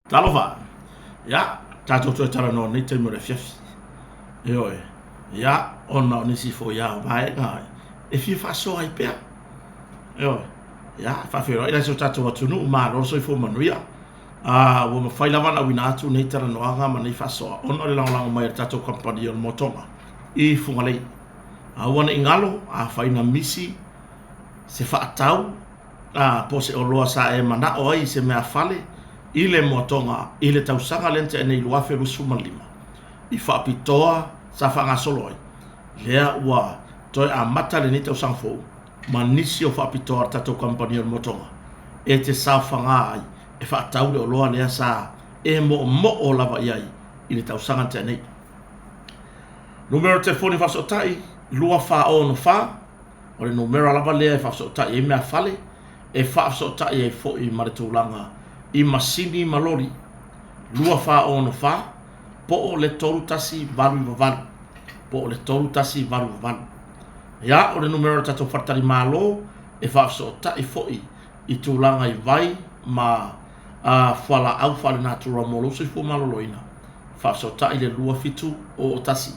Talova. Ya, tato to tara no ni te mo re fiafi. Yo. Ya, ona ni si fo ya vai ngai. E fi fa so ai pe. Yo. Ya, fa fe ro ila so tato watu no ma ro so fo manuia. Wo ma fai lava na wina atu nei tara no anga ma nei fa so. Ona le lang mai tato company on motonga. I funga lei. Wana ingalo a fai na misi se fa atau po se oloa sa e mana o ai se mea fale i le motonga i le tausanga lente nei luafe rusuma lima i fa pitoa sa fa ngasolo ai lea ua toi a mata le ni tausanga fou ma nisi o fa pitoa tato company on motonga e te sa fanga ai e fa atau le oloa lea sa e mo o lava iai i le tausanga te nei numero telefoni fa sotai lua fa o no fa o le numero lava lea e fa sotai e mea fale e fa sotai e fo i maritulanga i masini malori lua fa o no fa po o le tolu tasi valu po o le tolu tasi valu ya o le numero tato fartari malo e fa sotai fo i tulanga i vai ma fala au fale natura molo so fo maloloina fa sotai le lua fitu o tasi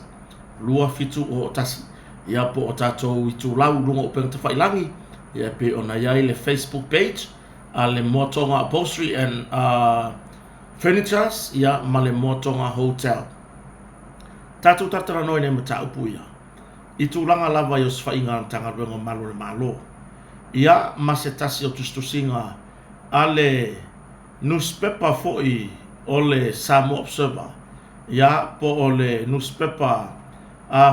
lua fitu o tasi ia po o tatou i tūlau runga o pengata whailangi ia pe o na iai le Facebook page le Motonga Upholstery and Furnitures ia ma le Motonga Hotel tatou tatara noi ne mata upu ia i tūlanga lava i os whainga tanga runga malo le malo ia ma se tasi o tustusinga a le newspaper foi o le Samoa Observer ia po o le newspaper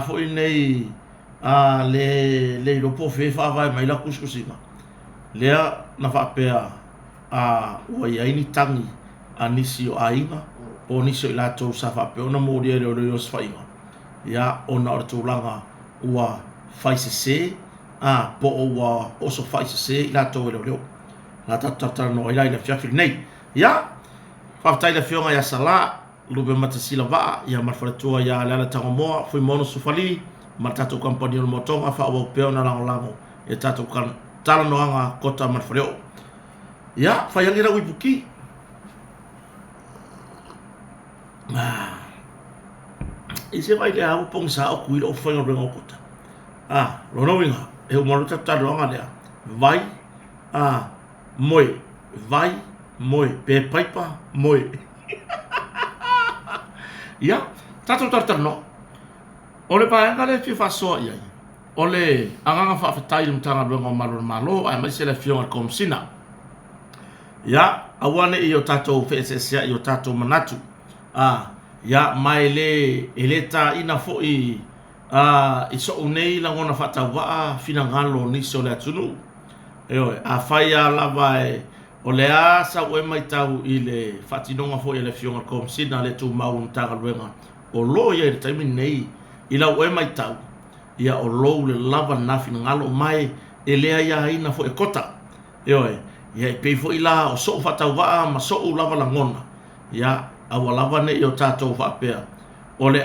foi nei le ropo fe fa vai mai la kuskusina lea na fa pea ua ia ini tangi nisi o ainga o nisi o la to sa fa pe ona mo le o sfainga ya ona o tulanga ua faise se po ua o so faise se la to le la tata no ila le fiafi nei ya fa tai le fionga ya sala lube mata silava ya marfalatua ya la tango mo foi mono sufali matato company o motonga fa o pe ona lango e tato kan tala noanga kota marfaleo ya fa yangira wipuki ise vai le au pong sa o kuilo o foi o rengo kota rono winga e o mono tata noanga le vai moi pe paipa moi ya tato tartano ole pa ngale fi fa so ia ole anga fa fatai mtanga longo malo ai mai se la fiona kom sina ya awane io tato fss io tato manatu ya mai le eleta ina fo i so unei la ngona fata wa fina ngalo ni so la tunu a faya la vai ole a sa we mai tau ile fatinonga fo ile fiona kom sina le tu mau mtanga longo o lo ia te mi nei ila o mai tau ia o lo le lava na fina ngalo mai elea ia ina fo e kota ia pe fo ila o so fata wa ma so lava la ngona ia a lava ne yo tato fa pe ole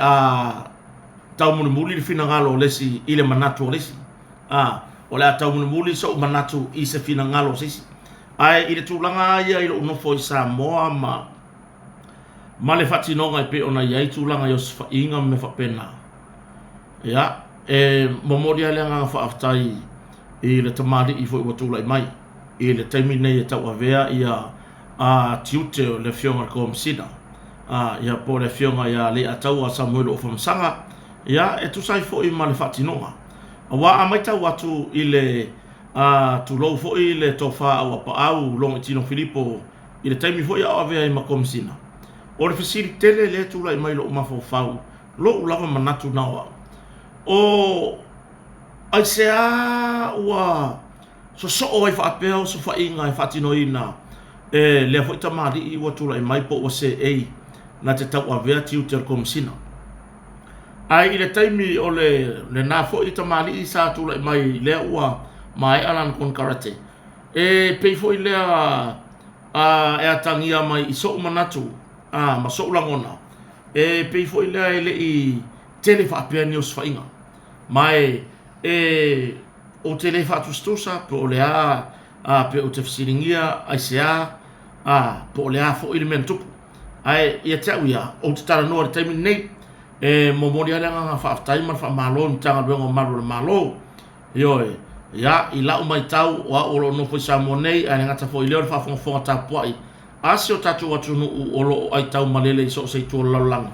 tau muli le fina ngalo lesi ile manatu lesi ole a tau muli so manatu i se fina ngalo sisi ai ile tulanga ia ile no fo sa moa ma le fatinonga pe ona ia tulanga yo fa inga me fa pena ya momoria le nga fa aftai i le tamari i fo watu lai mai i le taimi nei e tau avea ia tiute le fionga kom sina ia po le fionga ia le atau a Samuel o famsanga ia e tu sai fo i ma le fatinonga wa a mai tau atu i le tu lo fo i le tofa au pa au long tino Filippo i le taimi fo ia avea i ma kom sina o le fasili tele le tu lai mai lo ma fo fau lo lava manatu nawa o ai se wa so ai fa apel so fa inga e fatino ina le foi tamari i watula i mai po o se na te tau avea tiu te kom sina ai ile taimi o le na fo i tamari i sa tula i mai le ua mai alan kon karate pe fo i le e atangia mai i so manatu ma so langona pe fo i le i tele fa apel ni os fa inga mai o tele fa tustosa po le pe o te fsiringia ai se po le fo elemento ai ia te uia o te tara noa taimi nei e mo mori ala nga whaafitai ma whaamalo ni tanga luenga o maru le malo ioe ia i lau mai tau wa olo no fo sa mo nei ai ngata fo i leo whaafonga tapuai asi o tatu watu no olo ai tau malele so se tu lalang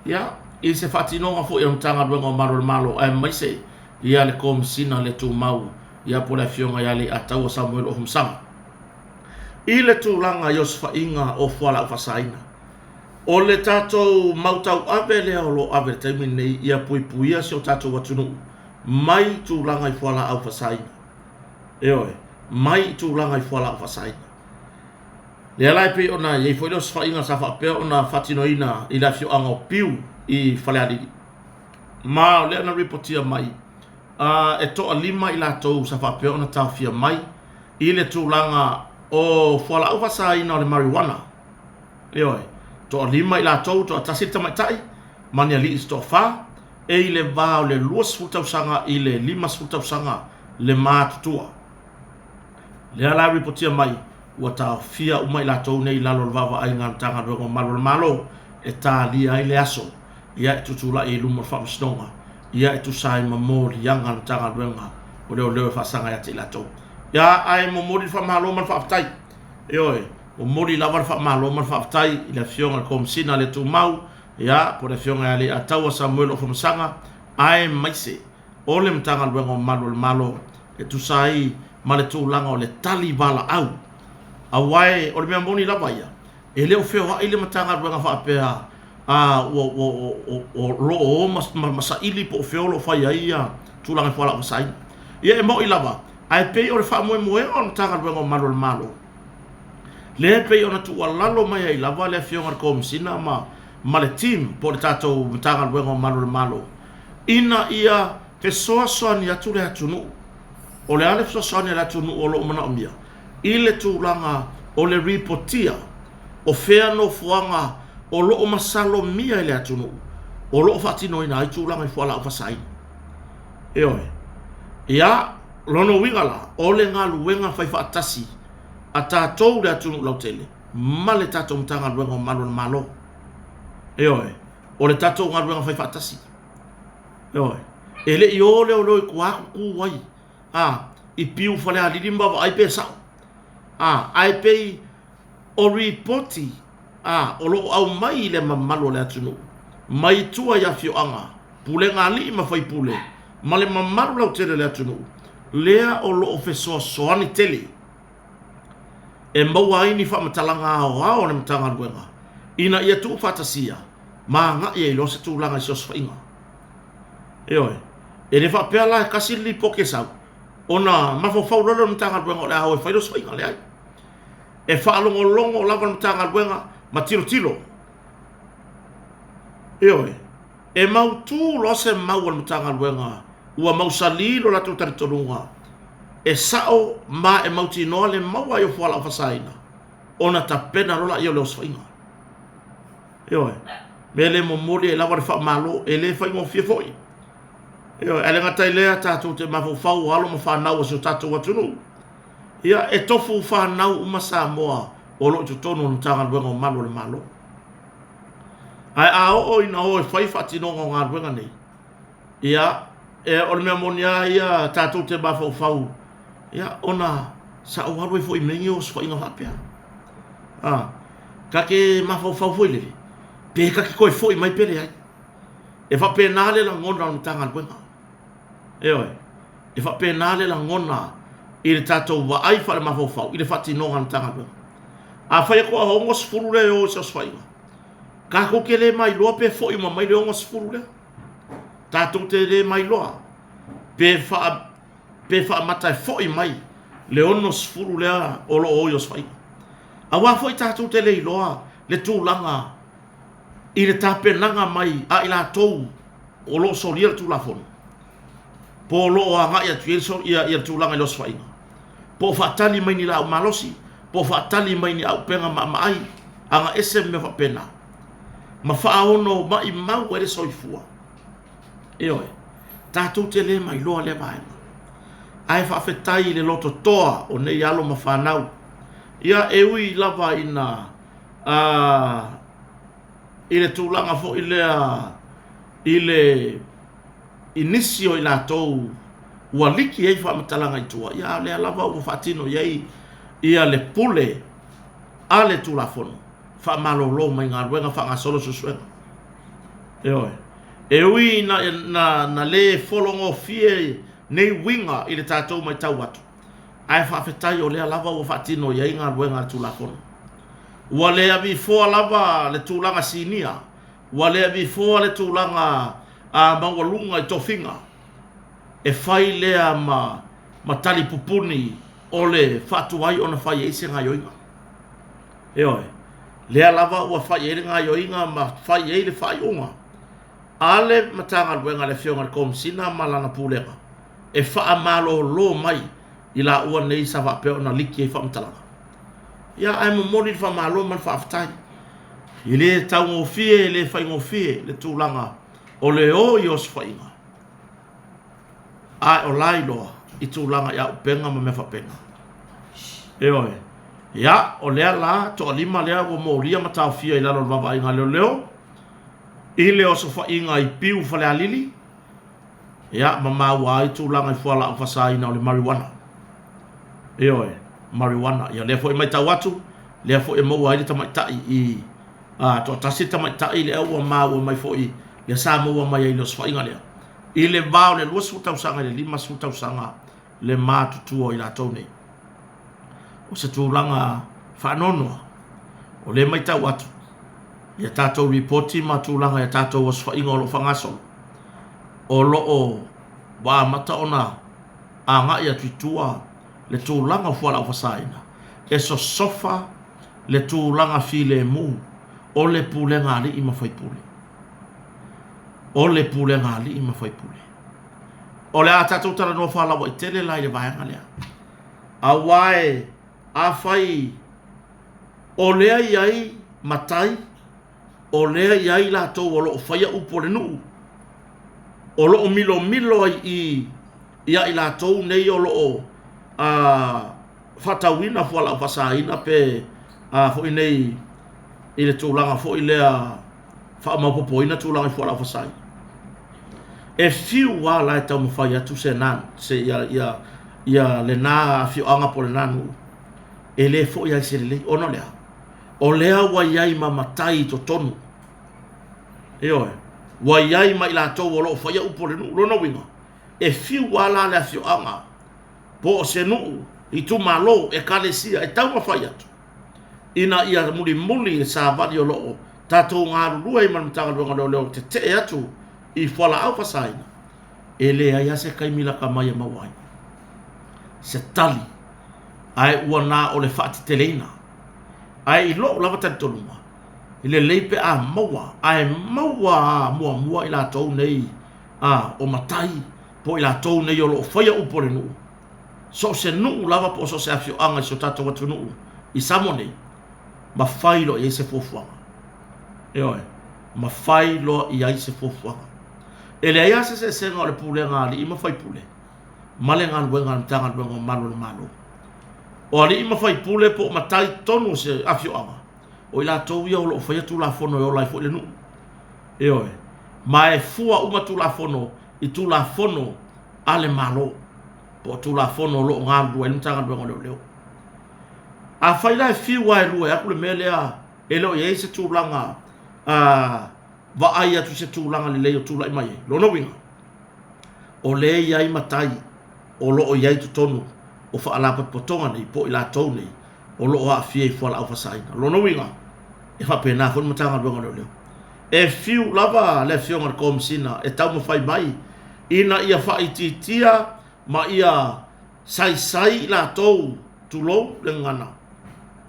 ia i se whaatinonga fo i o tanga luenga o maru le malo ai mai se ia le komsina le tu mau ia po le fionga ia le atau o Samuel o humsanga i le tūlanga Iosfa inga o fuala ufasaina. O le tātou mautau ave lea o lo ave taimi nei ia pui puia si o tātou watunu. Mai tūlanga I fuala ufasaina. Eoe, mai tūlanga I fuala ufasaina. Lea lai pe ona iei fo Iosfa inga sa whapea ona whatinoina I la fio anga o piu I whaleadidi. Ma lea na ripotia mai. E toa lima I la tau sa whapea ona tawhia mai. I le tūlanga o fuala ufasaina o le marijuana. Eoe. To lima I la tau to tasita mai tai mania li sto fa e I le va le luas futa sanga I le lima futa sanga le matutua le ala ripotia mai wa ta fia uma I la tau nei la lo vava ai ngan tanga ro malo e ta li ai le aso ia tutula I lumo fa stonga ia tu sai mamori yang ngan tanga renga o le fa sanga ya te la tau ya ai mamori fa malo man fa tai eoe o mori lava fa malo ma fa tai I la fionga kom sina le tu mau ya po le fionga ale atawa Samuel o fomsanga ai maise o le mtanga luenga malo e tu sai ma le tu langa o le tali bala au awai o le mea moni lava ia e le o feo ha ile mtanga luenga fa pea o lo o masa ili po feo lo fa ia tu langa fa la sai ia e mo I lava ai pe o le fa mo o mtanga luenga malo le pe ona tu walalo mai ai lava le fionga kom sina ma le team po le tatou mtanga luenga malo ina ia te soa ni atu le atunu o le ale soa ni le atunu o lo mana omia I le tūlanga o le ripotia o fea no fuanga o lo masalo mia le atunu o lo fatino ina ai tūlanga I fuala o fasai eoe ia lono wingala o le ngalu wenga fai fatasi a tātou le atunu lau tele ma le tātou mtanga luenga o malo eoe o le tātou ngā luenga fai fatasi eoe e le I o le o loi kuaku ku wai I piu fale a lirimba wa ai pe sao ai pe o ripoti o lo au mai le mamalo le atunu mai tua ya fio anga pule ngā li ma fai pule ma le mamalo lau tele le atunu lea o lo o fesoa soani tele e maua ini fa matalanga o na matanga luenga ina ia tu fatasia ma nga ia lo se tu langa so sfainga eoe e le fa pela kasi li poke sa ona ma fo fa lo matanga luenga le ho fa lo sfainga le ai e fa longo lava matanga luenga ma tilo eoe e mau tu lo se mau matanga luenga ua mau sali lo la tu tartonunga e sao ma e mauti noa le maua I o fuala o fasaina ona ta pena rola I o le osfainga eoe me le momori e lava le wha malo e le whaingo fia foi eoe e le ngatai lea tātou te mawhau alo ma whanau o si o tātou atunu ia e tofu whanau uma Samoa o lo I tutonu na tanga luenga o malo le malo ai a o ina o e whai whatinonga o ngā luenga nei ia e o le mea monia ia tātou te mawhau ia ona sa o haru foi mengi o so inga hapea ka ke mafau foi le pe ka ke koi foi mai pele ai e fa penale la ngona o tanga luenga eoe e fa penale la ngona I le tatou wa ai fa le mafau I le fati no ngan tanga luenga a fa ko ho ngos furu le o so sfainga ka ko ke le mai lo pe foi mai le ngos furu le tatou te le mai lo pe fa matai foi mai le ono sfuru lea o lo o yos fai awa foi tātou te le iloa le tūlanga I le tāpenanga mai a I la tou o lo solia tu la fono po lo o anga ia tuel so ia tūlanga los fai po fatali mai ni la malosi po fatali mai ni au penga mai anga ese me fa pena ma fa ono mai mau e soifua eoe tātou te le mai loa le mai ai fa fetai le loto toa o nei alo ma whanau ia e ui lava ina ile tūlanga fo ile inisio ila tau ua liki ei whamatalanga i tua. Ia lea lava ua whatino iei ia le pule a le tūlafono. Whamalolo mai ngā ruenga whangasolo susuenga. E oe. E ui na le folongo fie nei winga i le tātou mai tau atu. Ai whawhetai o lea lava ua whatino iei ngā ruenga le tūlafono. Ua lea before lava le tūlanga sinia. Ua lea before le tūlanga mawalunga i tofinga. E whai lea ma tali pupuni o le whatuai o na whai eise ngā yoinga. E oe. Lea lava ua whai eire ngā yoinga ma whai eire whai unga. Ale matanga luenga le whionga le komsina malana pūlenga. E wha malo lo mai i la ua nei sa wapeo na liki e whamtalanga. Ia ai mo mori fa malo man fa aftai. Ile tau ngofie le fai ngofie le tūlanga o le o i os whainga. Ai o lai loa i tūlanga ia upenga ma me whapenga. E oe. Ia o lea la to alima lea o moria matau fia i lalo lwava inga leo leo. Ile o so whainga i piu whale alili. Ia mamau ai tūlanga i fuala au whasaina o le marijuana. E oe. Marijuana. Ia lea fo i mai tau atu. Lea fo i maua i tamaitai i to tasi tamaitai le au mau mai fo i. Lea sa maua mai i los whainga lea. I le vau le lua sutausanga le lima sutausanga le mātutua i la taune. O se tūlanga whanonoa. O le mai tau atu. Ia tātou reporti ma tūlanga ia tātou was whainga o lo whangasolo. O lo o wā mata ona a ngā ia tuitua le tūlanga fuala o whasaina. E so sofa le tūlanga file mu o le pūlenga li ima whaipule. O le pūlenga li ima whaipule. O le a tātou tara no whala wa i tele lai le vaianga lea. A wae a whai o lea iai matai o lea iai la tau o lo o whaia upo le nuu. O lo o milo i ia i la tau nei o lo o whatawina fuala o whasaina pe fo i nei i le tūlanga fo i lea whaamapopoina tūlanga i fuala o whasaina. E fiu wā lai tau mawhai atu se nan, se ia le nā fiu anga po le nanu. E le fo iai se le ono lea. O lea wa iai ma matai to tonu. E oe. Wa iai ma ila tau o lo whaia upo le nu, rona winga. E fiu wā la lea fiu anga. Po o se nuu, i tu malo, e kalesia, e tau mawhai atu. Ina ia muli e sa vali o loo. Tātou ngā rurua i manutanga runga leo te te atu. I whala au whasaina. E lea ia se kaimila ka mai e mawai. Se tali. Ai ua nā o le whaati teleina. Ai i loo lava tani tolunga. I le leipe a maua. Ai maua mua i la tau nei. O matai. Po i la tau nei o loo whaia upore nuu. So se nuu lava po so se afio anga i so tato watu nuu. I samo nei. Ma whailo i se fofuanga. E oe. Ma whailo i ai se fofuanga. E le aia se senga o le pule ngā li ima whai pule. Male ngā luenga mtanga luenga malo le malo. O ali ima whai pule po matai tonu se afio anga. O ila tau ia o lo whai atu la fono e o lai fo le nu. E oe. Ma e fua uma tu la fono i tu la fono ale malo. Po tu la fono lo ngā lua i mtanga luenga leo leo. A whai lai fiwa e lua e aku le melea e leo i eise tu langa va ai atu se tūlanga li leo tūla i mai e. Lona winga. O le iai matai. O lo o iai tutonu. O whaalapat potonga nei. Po i la tau nei. O lo o a fie i fuala au whasaina. Lona winga. E whapena whanu matanga luenga leo leo. E fiu lava le fionga komsina. E tau mawhai mai. Ina ia whaititia. Ma ia sai la tau tulo le ngana.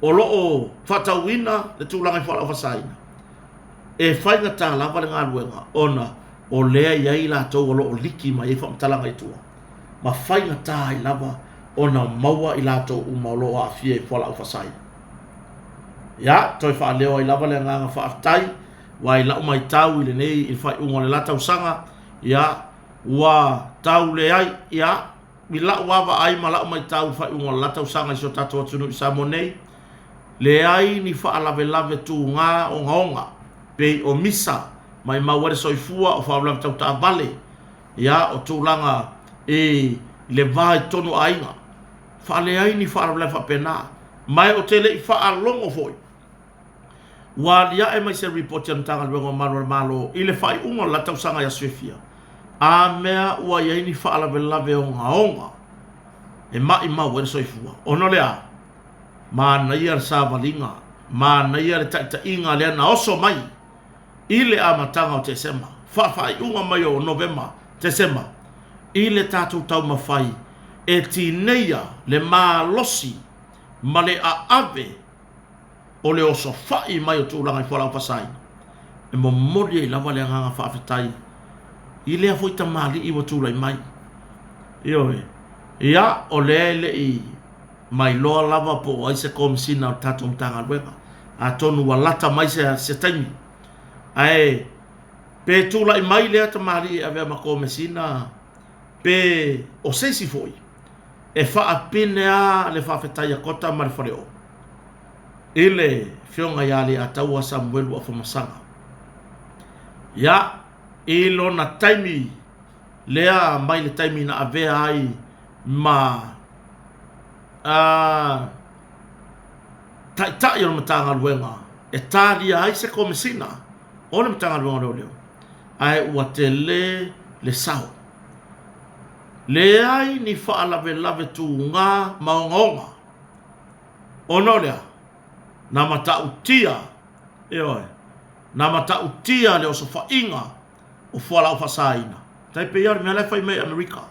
O lo o whatauina le tūlanga i fuala au whasaina. E whainga tā lava le ngā luenga, ona o lea iai la tau o lo o liki ma i whamtalanga i tua. Ma whainga tā i lava, ona maua i la tau u maulo a fia i whala u whasai. Ia, toi wha leo i lava le ngā whaatai, wa i lau mai tau i le nei i whai unga le latau sanga, ia, wa tau le ai, ia, mi lau wawa ai ma lau mai tau i whai unga le latau sanga i so tato atunu i samo nei, le ai ni wha lave tu ngā o ngaonga, pe o misa mai mawere soifua o whaulam tau ta vale ia o tūlanga e le vai tonu ainga whale ai ni whaulam whapena mai o tele i whaalongo foi wa lia e mai se report ya mtanga luengo Manuel Malo i le whai ungo la tau sanga ya Swefia a mea ua ia ni whaalave lave o ngaonga e mai mawere soifua ono lea ma na ia sa valinga ma na ia le ta inga le na oso mai ile amatanga o te sema fa unga mai o November te sema ile tatu tau mafai e tineia le malosi ma le ave o le oso fai mai o tūlanga i whalau pasai e mo mori e lawa le nganga whaafetai ile a foi tamali i wa tūlai mai ioe ia o le i mai loa lava po ai se komisina o tatu mtanga luenga a tonu walata mai se taimi ai pe tula i mai lea tamari ave mako mesina pe o seisi foi e fa apine a le fa fetai kota mar fareo ile fionga yali ataua Samuel wa famasanga ya ilo na taimi lea mai le taimi na ave ai ma ta yo matanga luenga e talia ai se komisina ona mtanga luenga leo ai watele le sao le ai ni fa lave tu nga maonga onolia na mata utia eo na mata utia le osofa inga o fala o fasaina tai pe yar me la fai me America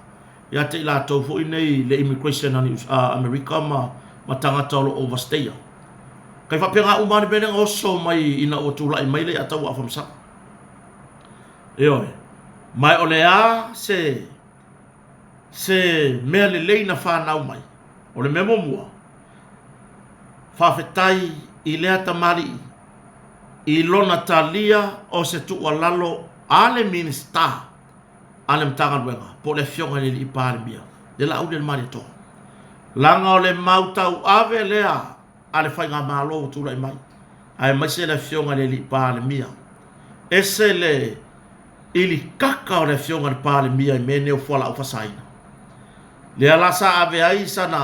ya te la to fo nei le immigration ani America ma tanga tolo overstay kai fa penga umani bene oso mai ina o tula mai le ata wa famsa eo mai olea se me le na fa na mai o le memo mua fa fetai i lea tamari i lona talia o se tu walalo ale minister ale mtanga luenga po le fionga ni i parmia de la udel marito langa o le mautau ave lea ale fainga malo tu lai mai ai mai se le fionga ni i parmia ese le ili kaka o le fionga ni parmia i mene o fola o fasaina le alasa ave ai sana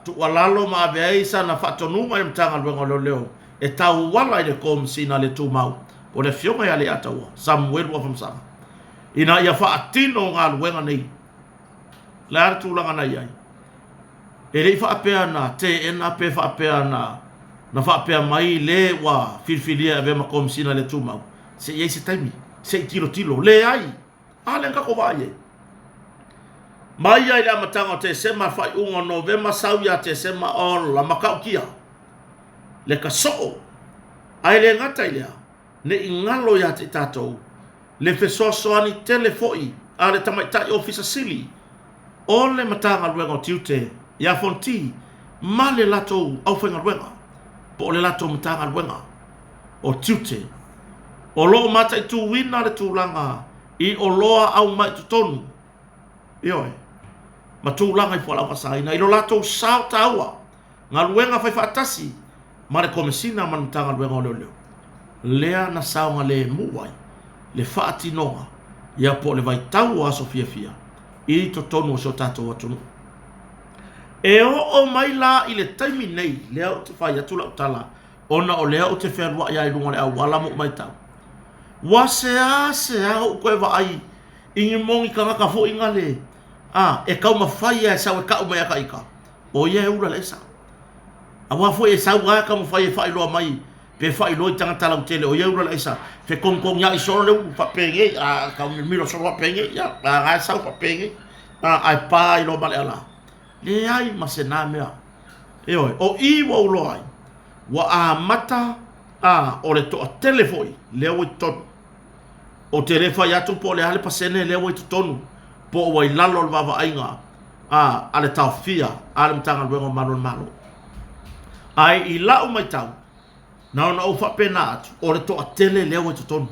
tu walalo ma ave ai sana fatonu mai mtanga luenga leo e tau wala i le komisina le tu mau o le fionga ya le ataua Samuel wa famsanga ina ia fa atino nga luenga nei la tu langa na ia e le fa apea na te ena pe fa apea na fa apea mai le wa filfilia ave ma komisina le tu mau se ye se taimi se tilo le ai ale nga ko vaie mai ai la matanga te sema fa unga November sau ya te sema on la makaukia le kaso ai le ngata ile ne ingalo ya te tatou le fesoso ani telefoi ale tamaita officer sili ole matanga luenga tiute ya fonti male lato au fenga luenga po le lato matanga luenga o tiute o lo mata tu wina le tulanga i o loa au mai tutonu ioe ma tulanga i fola pasaina i lo lato sao taua nga luenga fai fatasi ma le komisina ma matanga luenga o leo lea na sao le muwai le faati noa ia po le vai tau a Sofia fia i to tonu so tato watu e o mai la i le taimi nei lea o te whai atula o tala ona o lea o te wherua ia i runga le au wala mo mai tau wa se a o koe wa ai ingi mongi ka ngaka fo inga le e kau mawhai e sau e kau mai aka ika o ia e ura le sa a wafo e sau ga ka mawhai e whai loa mai pe fai loi tanga tala tele o yeura la isa fe kong ya iso le fa penge ka miro so fa penge ya ga sa fa penge ai pa i lo male ala le ai masena mea e o i wo lo ai wa a mata o le to telefoi le o to o telefa ya tu po le ale pasene le o to tonu po wa lalo va va ainga ale tafia ale mtanga luengo malo ai i la o mai tau na o fa pena atu o le to a tele le o tonu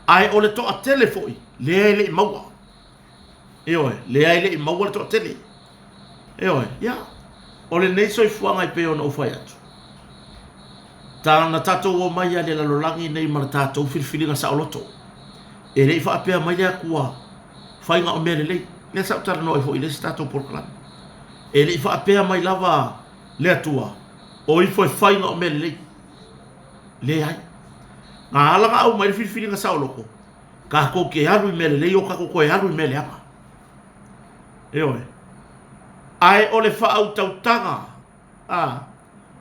ai o le to a tele foi le maua le ai le maua le to a tele ya o le nei soi fuanga i pe ona o fai atu Tana tatou o mai le lalolangi nei ma tatou filfilinga sa oloto. E rei fa apea mai le kua fainga o mele lei. Le sa utara no e fo i le tatou porkalami. E rei fa apea mai lava le atua. O i fo e fainga o mele lei. Le ai. Ngā alanga au mai filfilinga sa oloko. Ka ko ke haru i mele lei o ka ko e haru i mele ama. E oe. Ai o le fa au tautanga.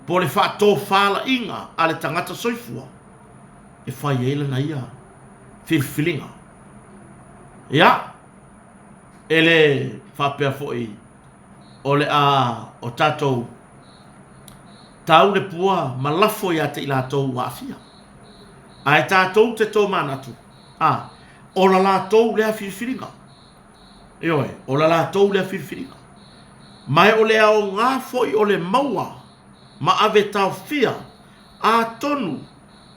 Po le fa tō whala inga a le tangata soifua. E whai eila na ia. Filfilinga. Ia. E le whapea foi. O le o tātou. Tau le pua malafo ia te ila tō wafia. Ai tātou te tō manatu. O la lātou lea filfilinga. E oe. O la lātou lea filfilinga. Mai o le au ngā foi o le maua. Ma ave tau fia a tonu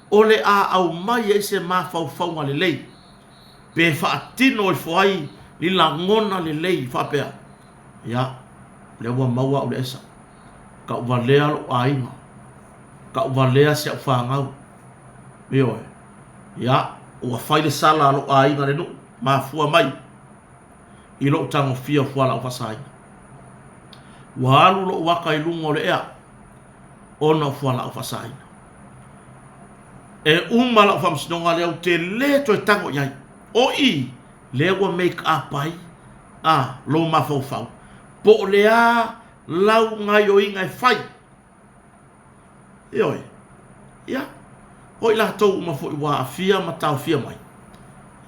o le au mai e se mawhauwhaunga le lei. Pe whaatino i whai li la ngona le lei whapea. Ia, le ua maua o le esa. Ka uwa lea lo ainga. Ka uwa lea se au whangau. Ioe. Ia, ua whai le sala lo ainga le no. Ma fua mai. I lo tango fia fuala o whasainga. Wa alu lo waka i lungo le ea. Ona fuala o fasaina. E umala o famsinonga leo te le to e tango iai. O i, lewa make up ai. Lo mafau fau. Po lea lau ngai o inga e fai. Ioi. Ia. O i la tau mafo i wa afia ma tau fia mai.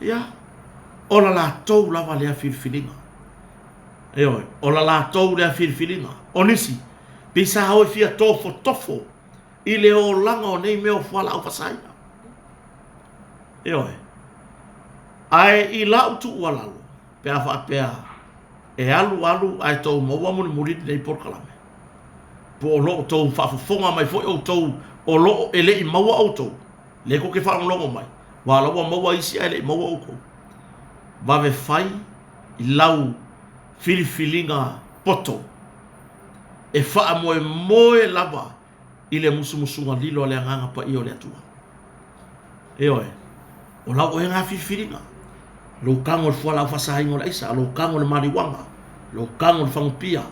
Ia. O la tau lava lea filfilinga. Ioi. O la tau lea filfilinga. Onisi. Pisa hau fia tofo i le o langa o nei meo fuala au fasaina. Eoe. Ai i lau tu ua lalu. Pea wha pea. E alu ai tau maua muni murid nei porkalame. Po o loo tau whafafonga mai foi o tau o loo ele i maua au tau. Leko ke whaanglongo mai. Wa laua maua isi ai le i maua au kou. Wawe fai i lau filifilinga poto. E wha moe lava i le musumusunga lilo le anganga pa i o le atua. E oe, o lau e ngā whiwhiringa. Lo kango le fuala au whasahingo le isa, lo kango le mariwanga, lo kango le whangupia.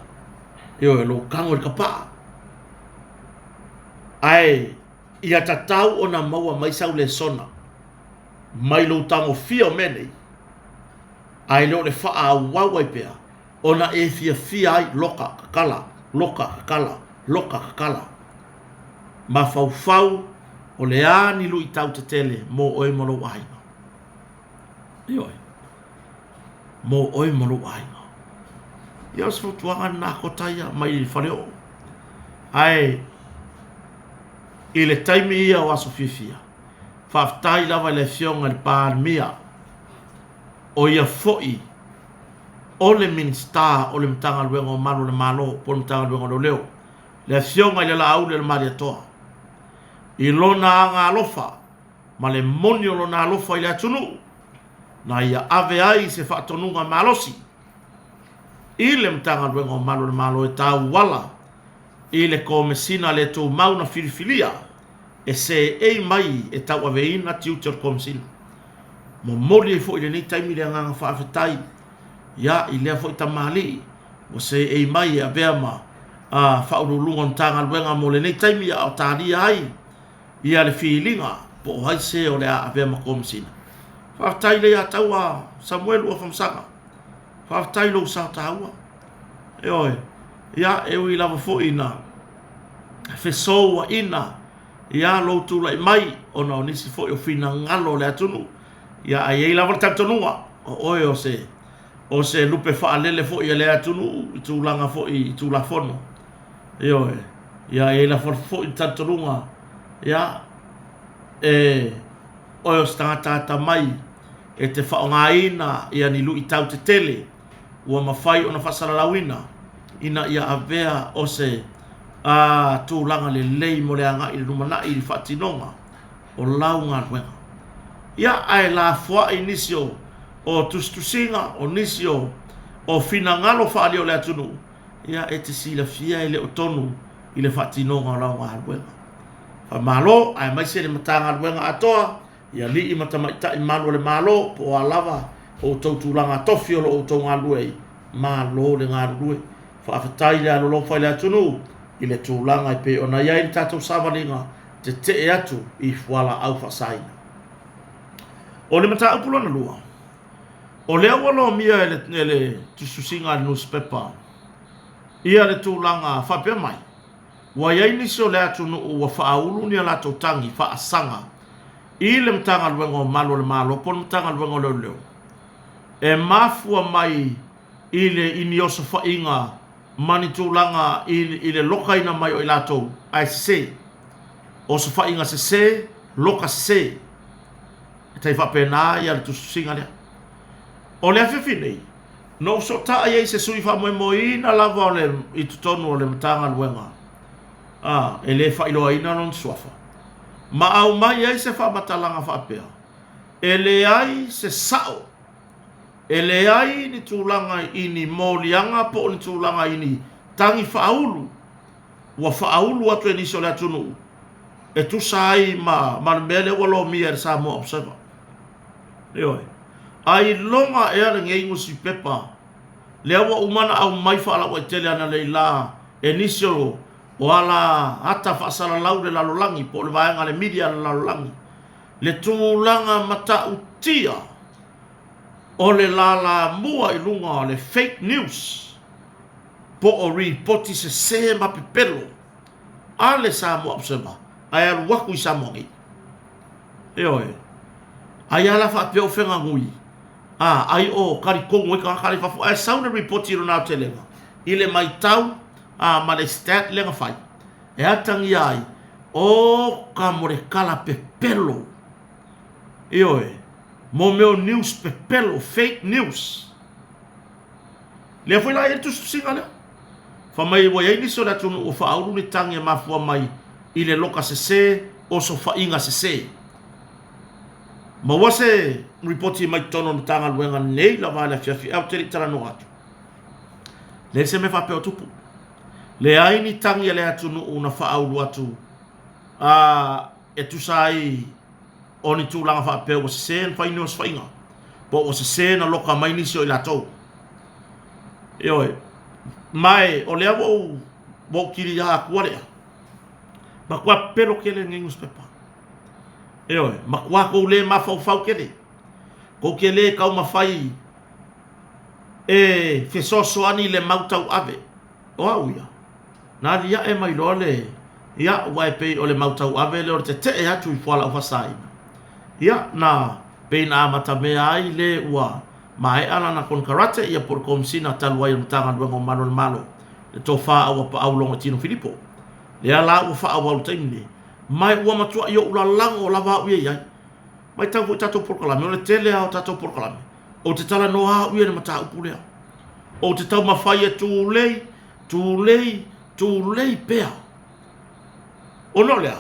E oe, lo kango le kapaa. Ai, ia tatau o na maua mai sau le sona. Mai lo tango fia o menei. Ai leo le wha a wawai pea. O na e fia ai loka kakala. Loka kakala. Ma fau o le ani lu i tau te tele mo oi molo wainga. Ioi. Mo oi molo wainga. Ia se futuanga nā kotaia mai i whaneo. Ai, i le taimi ia o aso fifia. Whaftai lava le fionga le pāmia. O ia foi. O le minsta o le mtanga luenga o malu le malo po le mtanga luenga o leo. Le fionga i le lau le maria toa. I lona anga alofa. Ma le moni o lona alofa i le atunu. Na ia ave ai se whaatonunga malosi. I le mtanga luenga o malu le malo e tau wala. I le komesina le tō mauna filifilia. E se ei mai e tau aveina tiuter komesina. Mo mori e fo i le nei taimi le anganga whaafetai. Ia i lea fo i tamali. O se ei mai e avea ma whaurulunga ntanga luenga mo le nei taimi a o tāria ai. Ia le fiilinga po o hai se o le a avea ma komesina. Whaafetai le a taua Samuel ua whamsanga. Whaafetai lo sa taua. E oe. Ia e ui lava fo ina. Fesoa ina. Ia lo tula i mai. O na onisi fo i o fina ngalo le atunu. Ia ai ei lava taktonunga. O oe o se. O se lupe whaalele fo i le atunu. I tūlanga fo i tūla fono. E oe. Ia ei lava fo i taktonunga. Ia. E. Oe o stangata mai. E te whaonga ina. Ia ni lu i tau te tele. Ua mawhai o na whasalalawina. Ina ia avea o se tūlanga le lei mo le anga i le numana i le whatinonga o launga ruenga. Ia ai la fua i nisio o tustusinga o nisio o finangalo whaali o le atunu. Ia e te sila fia i le otonu i le whatinonga o launga ruenga. fa malo ai mai se le matanga luenga atoa ia li I matamaita I malo le malo po alava o tautulanga tofi o lo tonga lue malo le ngā lue fa afetai le alo fai le atunu I le tūlanga I pe ona ia I tatou savalinga te e atu I fuala au fasaina o le mata upulona lua o le awalo mia ele tususinga newspaper ia le tūlanga whapea mai wa ia iniso le atunu ua whaaulu ni ala tau tangi whaasanga I le mtanga luengo malo le malo po le mtanga luengo leo leo e mafua mai I le inioso whainga mani tūlanga I le loka ina mai o I lato ai se o so whainga se loka se tai whapena ia le tususinga lea o le awhiwhi nei no so taa iei se sui wha moi na lava o le I tutonu o le mtanga luenga e le whailoa ina non suafa ma au mai ai se wha matalanga whapea e le ai se sao e le ai ni tūlanga ini mōlianga po ni tūlanga ini tangi whaulu ua whaulu atu e niso le atunu e tu sai ma mele walo mia sa mo observer Eoi. Ai longa e ala ngei ngusi pepa. Le awa umana au mai whaala wa tele ana leila e nisio o ala hata whaasala lau le lalolangi po le vaenga le media le lalolangi. Le tūlanga mata utia o le lala mua I lunga le fake news po o ripoti se mapipelo a le sa mo observer. Ai alu waku I sa mongi. Eoi. Ai ala whapeo whenga ngui. Ai o kari kongo I ka kari whafu. Ai sauna reporti rona te lenga. I le mai tau, ma le stat lenga whai. E atangi ai, o ka more kala pepelo. Ioe, mo meo news pepelo, fake news. Lea whai la e tu singa lea. Whamai wa iei niso la tunu o whauru ni tangi e mafua mai I le loka se o so whainga se. Ma wase reporti mai tono ni tanga luenga nei la vale fiafi au teri tara no atu. Le se me whapeo tupu. Le aini tangi le atunu una whaau atu. E tu sai o ni tūlanga whapeo wase sen whaini os whainga. Po wase sen a loka mai nisi o I latou. Eoi. Mai o lea wau kiri ya kuarea. Ma kua pero kele ngengus pepa. Eoi, ma kua kou le ma fau kele. Kou kele kau mawhai e fesoso ani le mautau ave. O au ia. Nā ria e mai loa le ia wai pei o le mautau ave le o te e atu I fuala o fasai. Ia na pei na amata mea ai le ua ma e ana na kon karate ia por komsina taluai o tanga duengo malo. Le tō wha awa pa au longa tino Filipo. Le ala ua wha awa utaimine. Mai ua matua I o ula lango o lava uia iai. Mai tau fu tato porkalame, o le tele au tato porkalame. O te tala noa uia ne mata upulea. O te tau mawhai e tūlei pea. O no lea.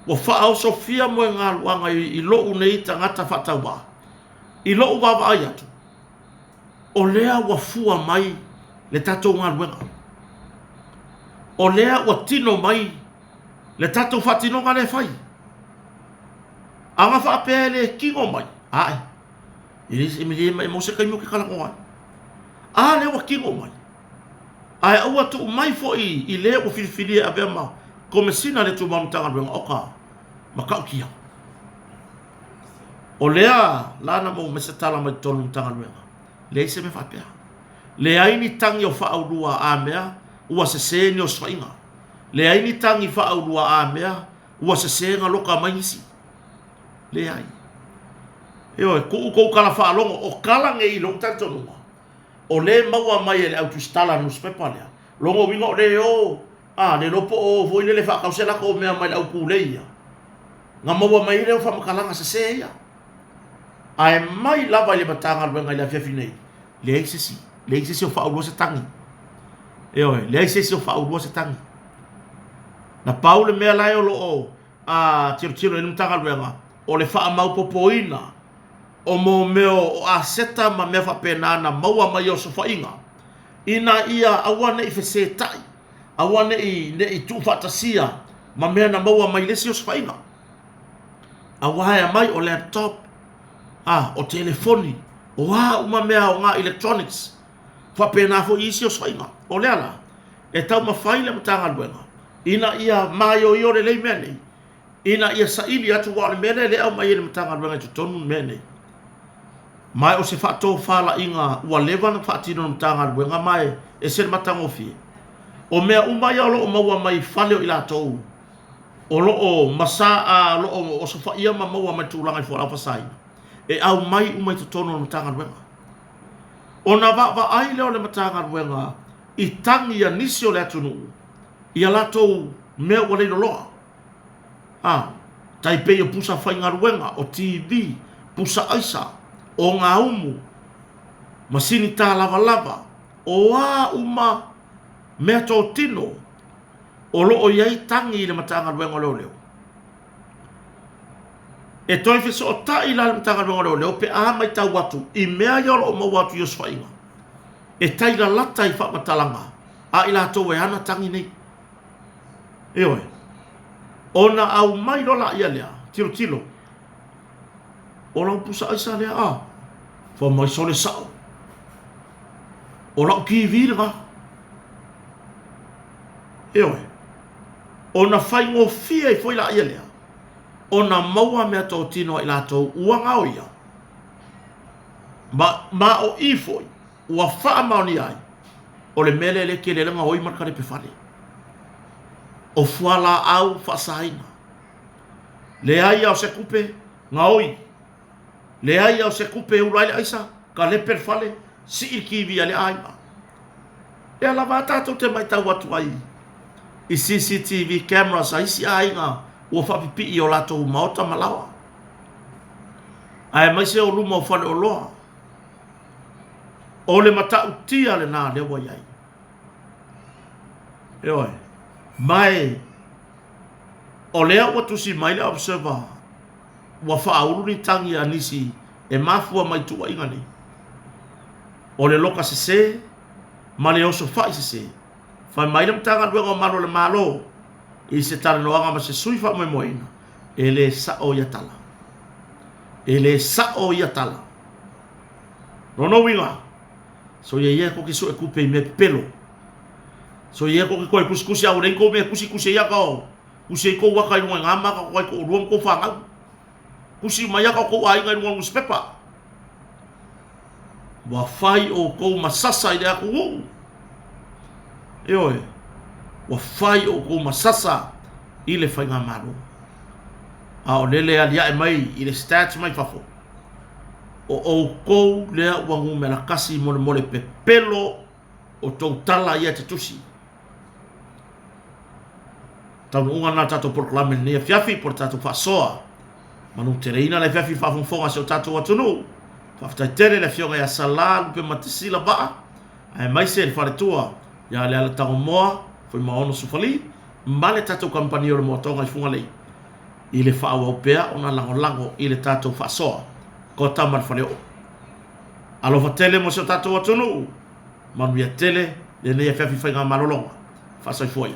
Wa whaau sofia mo ngā luanga I loo nei tangata whataua. I loo wawa ai atu. O lea wa fua mai le tato ngā luanga. O lea wa tino mai le tato whatino ngā le whai. Anga whaapea le kingo mai. Ai. Iris emilie mai mo se kai mo ke kalango ai. Le wa kingo mai. Ai aua tu mai fo I le o filifili a vema. Komesina le tu mamutanga luenga oka. Makau kia. O lea lana mo mesatala mai tonu mutanga luenga. Le se me whaapea. Le aini tangi o whaaurua a mea. Ua se seni o swainga. Le aini tangi whaaurua a mea. Ua se senga loka mai nisi. Le ai. Eo e kou kala whaalongo. O kala nge I long tantonunga. O le maua mai e le autostala newspaper lea. Longo winga o le o. Le lopo o voi le whakausela ko mea mai lau kuleia. Nga maua mai leo whamakalanga se se ia. Ai mai lava le matanga luenga I le awhiawhi nei. Le eisesi. Le eisesi o whaurua se tangi. Eo le eisesi o whaurua se tangi. Na pau le mea lai o lo o. Tiro inu tanga luenga. O le wha mau popoina. O mo meo o a seta ma mea whapena na maua mai o sofa inga. Ina ia awane I whese tai. Awane I tu whatasia. ma mea na maua mai lesi o sfaina. A wahaya mai o laptop, o telefoni, o uma mea o ngā electronics, whapena fo isi o sfaina, o leala, e tau mawhaile matanga luenga, ina ia mai o iore lei mea nei, ina ia saili atu wale mea nei le au mai ele matanga luenga tu tonu mea nei. Mai o se whaatou whala inga ua lewa na whaatino matanga luenga mai e se matanga o fie. O mea umai o loo maua mai whale o ila tou, o loo masaa loo o sofa ia ma maua mai tūlanga i whora whasai. E au mai umai tu tono matanga luenga. O na wa ai leo le matanga luenga, i tangi a nisi o le atunu, i a latou mea ua leilo loa. Taipei o pusa whainga luenga, o TV, pusa aisa, o ngā umu, masini tā lava lava, o uma mea tō tino, o loo iai tangi i le matanga luenga leo leo. E toi whiso o ta i la le matanga luenga leo leo, pe a mai tau watu, i mea iolo o mau watu i oswhainga. E taila lata i whakmatalanga, a i la tō e ana tangi nei. E oi, ona au mai rola ia lea, tilo tilo, o lau pusa aisa lea fa mai sole sao. O lau ki vira. E oi, o na whai ngō fia i fwoi la ia lea, o na maua mea tō tino i la tō uanga o ia. Ma o i fwoi, ua wha maoni ai, o le mele le ke le langa oi markare pe whare. O fuala au whasaina. Le ai au se kupe, ngā oi. Le ai au se kupe ulai le aisa, ka le per whale, si i kiwi ale aima. E ala wātātou te mai tau atu ai. I CCTV cameras ai si ainga, ua whapipi i o latou maota malawa. Ai mai se o luma o whale o loa. O le matau tia le nā lewa iai. E oi, mai, o lea ua tusi mai le observer, ua whaauru ni tangi a nisi, e mafua mai tua inga ni. O le loka se se, ma le oso whai se se. Whai mai le mtanga luenga o maro le malo, i se tala noanga ma se sui wha moe moina, e le sa o iatala. E le sa o iatala. Rono winga, so ye ko ki so e kupe me pelo. So ye ko ki koe kusikusi au rei ko me kusikusi ia kao. Kusi ko waka inua ngama ka koe ko ruam ko whangau. Kusi mai ka ko ai ngai ngong spepa. Wa fai o ko masasa i aku u. E oi. Wa fai o ko masasa i le whainga maru. A o lele alia e mai i le stats mai fafo. O kou lea wangu me la kasi mole mole pe pelo o tau tala ia te tusi. Tau unga na tato proklame nea fiafi por tato whasoa. Manu te reina le fiafi whafonfonga se o tato atunu. Whaftai tere le fionga ia sala lupe matisila baa. Ai mai se le wharetua. Ia le ala tango moa, foi maono sufali. Male tato kampani o le moa tonga i funga lei. I le whaawa upea o na lango lango i le tato whasoa. Ko tamar faleo. Alofa tele mo se tato atunu. Manu ia tele le nei fiafi whainga malolonga. Whasai fuai.